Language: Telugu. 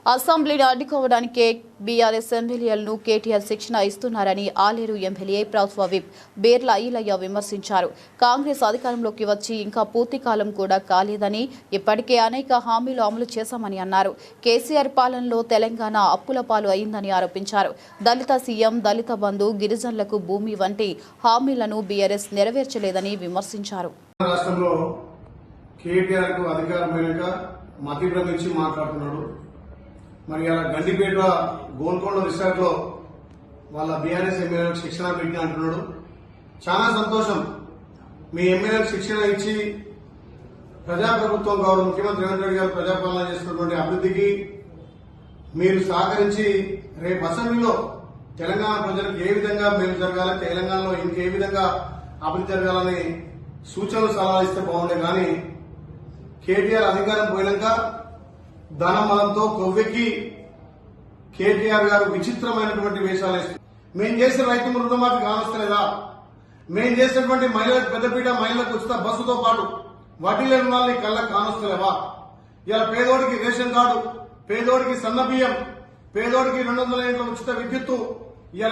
అసెంబ్లీని అడ్డుకోవడానికే బీఆర్ఎస్ ఎమ్మెల్యేలను కేటీఆర్ శిక్షణ ఇస్తున్నారని ఆలేరు ఎమ్మెల్యే ప్రభుత్వ విప్ బేర్ల ఈలయ్య విమర్శించారు. కాంగ్రెస్ అధికారంలోకి వచ్చి ఇంకా పూర్తి కాలం కూడా కాలేదని, ఇప్పటికే అనేక హామీలు అమలు చేశామని అన్నారు. కేసీఆర్ పాలనలో తెలంగాణ అప్పుల పాలు అయిందని ఆరోపించారు. దళిత సీఎం, దళిత బంధు, గిరిజనులకు భూమి వంటి హామీలను బీఆర్ఎస్ నెరవేర్చలేదని విమర్శించారు. మరి అలా గండిపేట గోల్కొండ రిసార్ట్ లో వాళ్ళ బీఆర్ఎస్ ఎమ్మెల్యేలకు శిక్షణ పెట్టి అంటున్నాడు. చాలా సంతోషం. మీ ఎమ్మెల్యేలకు శిక్షణ ఇచ్చి ప్రజాప్రభుత్వం గౌరవ ముఖ్యమంత్రి రేవంత్ రెడ్డి గారు ప్రజాపాలన చేస్తున్నటువంటి అభివృద్ధికి మీరు సహకరించి రేపు అసెంబ్లీలో తెలంగాణ ప్రజలకు ఏ విధంగా మేలు జరగాలి, తెలంగాణలో ఇంకే విధంగా అభివృద్ధి జరగాలని సూచనలు సలహాలు ఇస్తే బాగుండే. కానీ కేటీఆర్ అధికారం పోయినాక ధనమలంతో కొవ్వెక్కి కేటీఆర్ గారు విచిత్రమైనటువంటి వేషాలు వేస్తారు. మేం చేసిన రైతు రుణమాఫీ కానొస్తలేదా? మేం చేసినటువంటి మహిళలకు పెద్దపీట, మహిళలకు ఉచిత బస్సుతో పాటు వడ్డీ లేని వాళ్ళని కళ్ళకు కానొస్తలేవా? ఇలా పేదోడికి రేషన్ కార్డు, పేదోడికి సన్న బియ్యం, పేదోడికి 200 యూనిట్ల ఉచిత విద్యుత్తు, ఇలా